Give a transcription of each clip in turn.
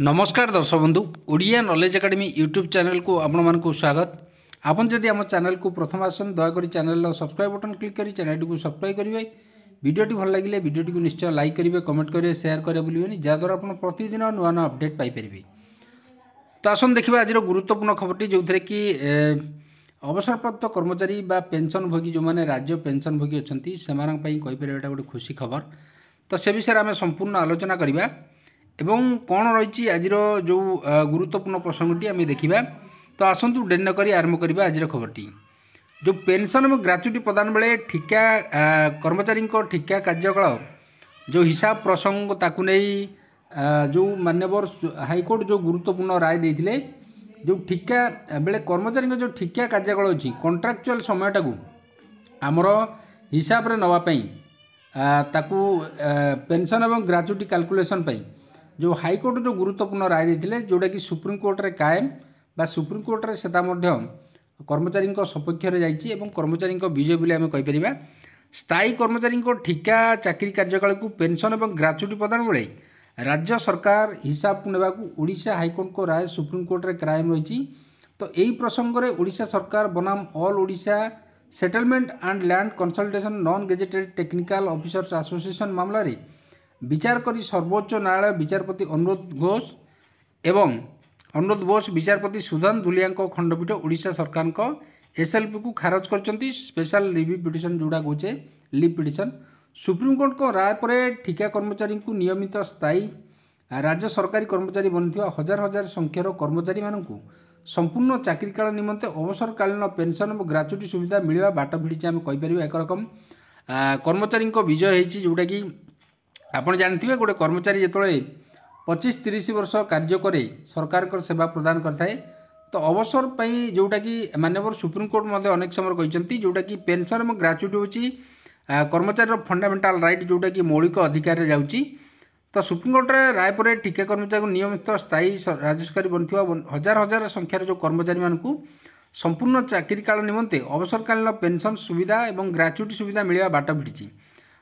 नमस्कार दर्शक बंधु Odia knowledge academy YouTube channel को आपण मान को स्वागत। आपन जदि आम चैनल को प्रथम आसन दयाकोरी चैनल सब्सक्राइब बटन क्लिक करी चैनल को सब्सक्राइब करेंगे। वीडियोटी भल लगे वीडियोटी को निश्चय लाइक करेंगे, कमेंट करेंगे, शेयर करेंगे भूलिए जहाँद्वारा आप प्रतिदिन नुआ नुआ अपडेट पाइपर। तो आसन देखा आज गुरुत्वपूर्ण खबरटी जो थे कि अवसरप्राप्त कर्मचारी बा पेंशनभोगी जो मैंने राज्य पेंशनभोगी अच्छा से गोटे खुशी खबर। तो से विषय आम संपूर्ण आलोचना करवा एवं कौन रही आज जो गुरुत्वपूर्ण प्रसंगटी आम देखा। तो आसतु डेरी नक आरंभ करवा आज खबरटी। जो पेंशन और ग्राच्युटी प्रदान बेले ठिका कर्मचारी ठिका कार्यकाल जो हिसाब प्रसंग ताकू नहीं जो मान्यवर हाईकोर्ट जो गुरुत्वपूर्ण राय देते जो ठिका बेले कर्मचारी जो ठिका कार्यकाल अच्छी कंट्राक्चुअल समयटा को आमर हिसाब रे नवापाई ताकू पेंशन और ग्राच्युटी कैलकुलेशन जो हाईकोर्ट जो गुरुत्वपूर्ण राय देते जोटा कि सुप्रीम कोर्ट रे कायम बा सुप्रीम कोर्ट रे सेटा मध्य कर्मचारी सपक्ष जाइए कर्मचारी विजय बोली आम कहीपर। स्थायी कर्मचारी ठिका चाकरी कार्यकाल को पेंशन और ग्राच्युटी प्रदान बेले राज्य सरकार हिसाब को नेबाकू ओडिशा हाईकोर्ट को राय सुप्रीम कोर्ट रे कायम रही। तो यही प्रसंग में ओडिशा सरकार बनाम all Odisha settlement and land consultation non gazetted technical officers association मामला रे विचार करी सर्वोच्च न्यायालय विचारपति अनुरोध बोस विचारपति सुधन दुलिया खंडपीठ ओडिशा सरकार को एसएलपी को खारज करछंती स्पेशल रिव्यू पिटिशन जोड़ा कहे लिव पिटिशन। सुप्रीम कोर्ट को राय पर ठिका कर्मचारी को नियमित स्थायी राज्य सरकारी कर्मचारी बनिथिबा हजार हजार संख्यार कर्मचारी मानकू संपूर्ण चाकरी काल निमंते अवसरकालीन पेंशन और ग्राच्युटी सुविधा मिलवा बाट भिड़ी आम कहीपर। एक रकम कर्मचारी विजय होती जोटा कि आपड़ जानते गोटे कर्मचारी जो 25-30 वर्ष कार्य करे सरकार को सेवा प्रदान करए तो अवसर जोटा कि मानवर सुप्रीम कोर्ट अनेक समय कहते जोटा कि पेंशन और ग्राच्युटी हूँ कर्मचारी फंडामेंटाल राइट जोटा कि मौलिक अधिकार जाऊँगी। तो सुप्रीम कोर्ट राय पर ठिका कर्मचारी को नियमित स्थायी राज्य सरकारी बनिथिबा हजार हजार संख्यार जो कर्मचारी मानकू संपूर्ण चाकरी काल निमंते अवसरकालीन पेंशन सुविधा और ग्राच्युटी सुविधा मिलवा बाट भिड़ी।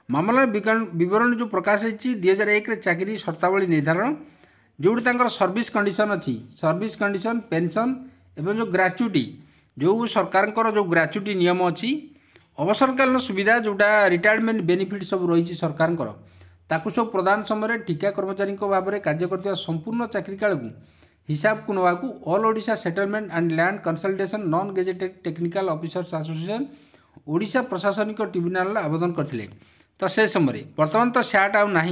मामला विवरण जो प्रकाश होती 2001 चाकरी शर्तावली निर्धारण जोटी सर्विस कंडीशन अच्छी सर्विस कंडीशन पेंशन एवं जो ग्राच्युटी जो सरकार जो ग्राच्युटी नियम अच्छी अवसरकालीन सुविधा जोटा रिटायरमेंट बेनिफिट सब रही सरकार ताकू सब प्रदान समय ठिका कर्मचारी भाव में कार्य कर संपूर्ण चाकरी काल को हिसाब को नवाकू all Odisha settlement and land consultation non gazetted technical officers association Odisha प्रशासनिक ट्रिब्यूनाल आवेदन करथिले। तो से समय बर्तमान तो सैट आउ ना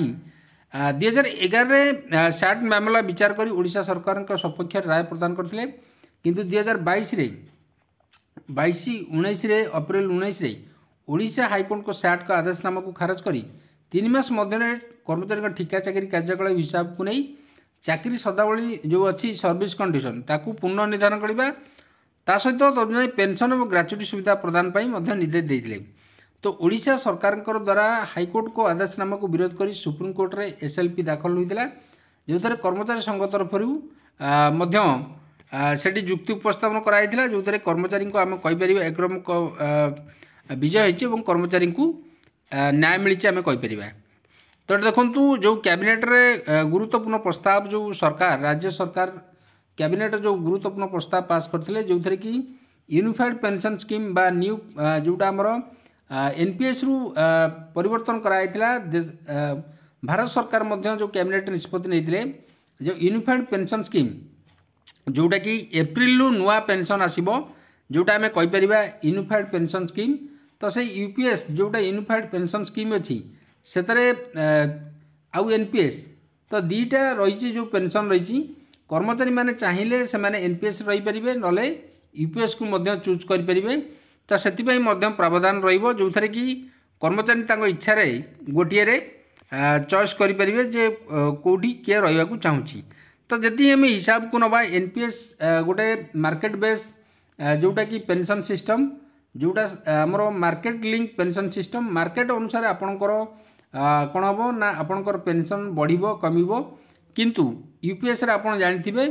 2011 सैट मामला विचार करी ओडिशा सरकार सपक्ष राय प्रदान करथिले किंतु 2022 अप्रैल 19 ओडिशा हाईकोर्ट को सैट का आदेशनामा को खारज करी 3 मास मध्य कर्मचारी ठिका चाकरी कार्यकाल हिसाब को नहीं चाकरी शर्तावली जो अच्छी सर्विस कंडीशन ताकू पुनः निर्धारण करवा ता सहित पेंशन और ग्राच्युटी सुविधा प्रदान निर्देश देते। तो ओडिशा सरकार द्वारा हाईकोर्ट को आदेशनामा को विरोध कर सुप्रीम कोर्ट रे एसएलपी दाखल होता जो थे कर्मचारी संघ तरफ से जुक्ति उपस्थापन कराइला जो थे कर्मचारी को आम कहीपर एक्रम विजय होती कर्मचारी को न्याय मिली आम कहीपर। तो देखु जो कैबिनेट रे गुरुत्वपूर्ण प्रस्ताव जो सरकार राज्य सरकार कैबिनेट जो गुरुत्वपूर्ण प्रस्ताव पास करते जो थे कि यूनिफाइड पेंशन स्कीम बा न्यू जोटा आमर एनपीएस रु परिवर्तन कराइला भारत सरकार जो कैबिनेट निष्पत्ति नहीं जो यूनिफाइड पेंशन स्कीम जोटा कि एप्रिल नुआ पेंशन आसो जोटा आम कहीपर यूनिफाइड पेंशन स्कीम। तो से यूपीएस जोटा यूनिफाइड पेंशन स्कीम अच्छी से आउ एनपीएस तो दीटा रही जो पेंशन रही कर्मचारी माने चाहिए से माने एनपीएस रही पारे ना यूपीएस को चूज करें। तो से प्रावधान रो थे कि कर्मचारी इच्छा गोटे चॉइस करेंगे जे कौटी किए रहा चाहूँगी। तो जदि आम हिसाब को नवा एनपीएस गोटे मार्केट बेस जोटा कि पेंशन सिस्टम जोटा आमर market link pension system market अनुसार आपणकर कौन हम ना आपणकर पेंशन बढ़ कम किंतु यूपीएस रे आपन जानथिबे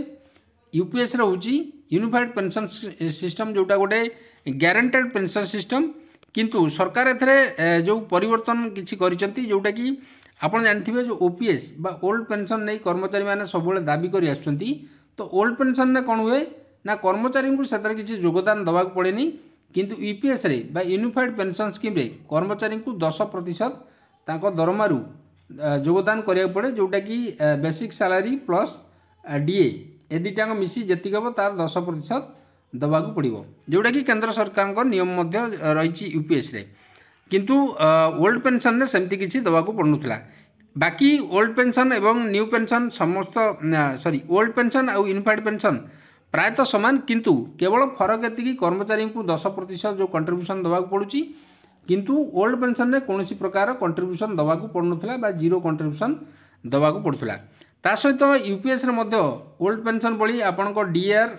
यूपीएस रे होची यूनिफाइड पेंशन सिस्टम जोटा गोटे ग्यारंटेड पेंशन सिस्टम किंतु सरकार एथरे जो परिवर्तन किछि करिसंती जोटा कि ଆପଣ ଜାଣିଥିବେ जो ओपीएस बा ओल्ड पेंशन नहीं कर्मचारी मैंने सब दाबी कर आसुँच तो ओल्ड पेंशन में कौन हुए ना कर्मचारी को से किसी योगदान दवाक पड़ेनि किंतु यूपीएस रे बा यूनिफाइड पेंशन स्कीम रे कर्मचारी को 10% दरमारू योगदान करिया पड़े जोटा कि बेसिक सैलरी प्लस डीए ए दुटा मिसी जी हम तार 10% दवाक पड़ो जोटा कि केंद्र सरकार नियम रही यूपीएस रे किंतु ओल्ड पेंशन ने सेमती किसी दवाक पड़ुला बाकी ओल्ड पेंशन एवं न्यू पेंशन समस्त सॉरी ओल्ड पेंशन और यूनिफाइड पेंशन प्रायतः समान किंतु केवल फरक एति कर्मचारी को 10% जो कंट्रीब्यूशन दवाक पड़ुची किंतु ओल्ड पेंशन ने कौन प्रकार कंट्रीब्यूशन दवाक पड़ुला बा जीरो कंट्रीब्यूशन दवाक पड़ुला ता सहित यूपीएस रे मध्य ओल्ड पेंशन भली आपनक डीआर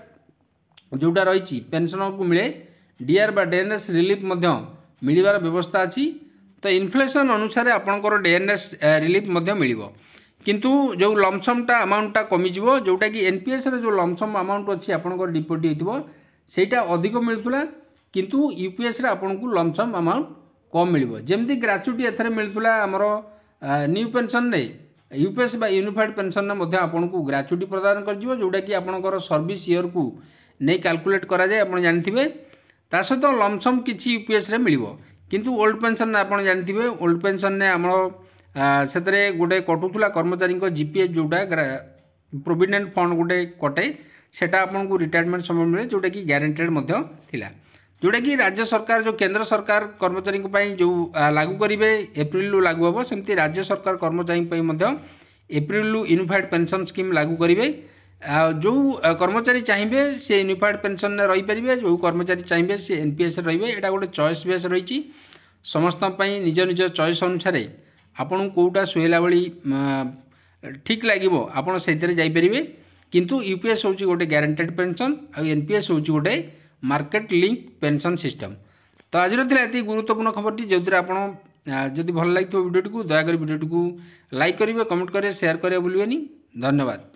जोटा रही पेंशन को मिले डीआर बा डीएनएस रिलीफ मिलबार व्यवस्था अच्छी तो इन्फ्लेशन अनुसार आपंकर डीएनएस रिलीफ मिलिबो किंतु जो लमसमटा अमाउंटटा कमिज जोटा कि एनपीएस रे जो लमसम अमाउंट अच्छी आपंकर डिपोजिट होइथिबो सेटा अधिक मिलुला किंतु यूपीएस रे आपनको लमसम अमाउंट कम मिलिबो जेमती ग्रेच्युटी एथरे मिलुला हमर न्यू पेंशन रे यूपीएस बा यूनिफाइड पेंशन ने मध्य आपनको ग्रेच्युटी प्रदान कर जिवो जोटा कि आपंकर सर्विस ईयर को नहीं कैलकुलेट करा जाय आपण जानथिबे ता सहित लमसम किछि यूपीएस रे मिलिबो किंतु ओल्ड पेंशन आपण जानथिबे ओल्ड पेंशन ने हमर से गोटे कटुला कर्मचारी जीपीएफ जोटा प्रोविडेंट फंड गोटे कटे सेटा आपन को रिटायरमेंट समय मिले जोटा कि ग्यारंटेड थिला जोटा कि राज्य सरकार जो केंद्र सरकार कर्मचारी जो लागू करेंगे एप्रिल लागू हम सेमती राज्य सरकार कर्मचारी एप्रिल यूनिफाइड पेंशन स्कीम लागू करेंगे जो कर्मचारी चाहिए से यूनिफाइड पेंशन ने रही पारे जो कर्मचारी चाहिए से एनपीएस रही है गोटे चॉइस बेस रही समस्त निज निज चॉइस अनुसार आपन कोटा सुहेला भली ठीक लगे आपड़ से जापरेंगे किंतु यूपीएस हूँ गोटे ग्यारंटेड पेंशन और एनपीएस हूँ गोटे मार्केट लिंक पेंशन सिस्टम तो आज ये गुरुत्वपूर्ण खबरटी जो जदि भल लगी वीडियो को दयाकोरी वीडियो को लाइक करेंगे कमेंट करेंगे शेयर करेंगे भूलें धन्यवाद।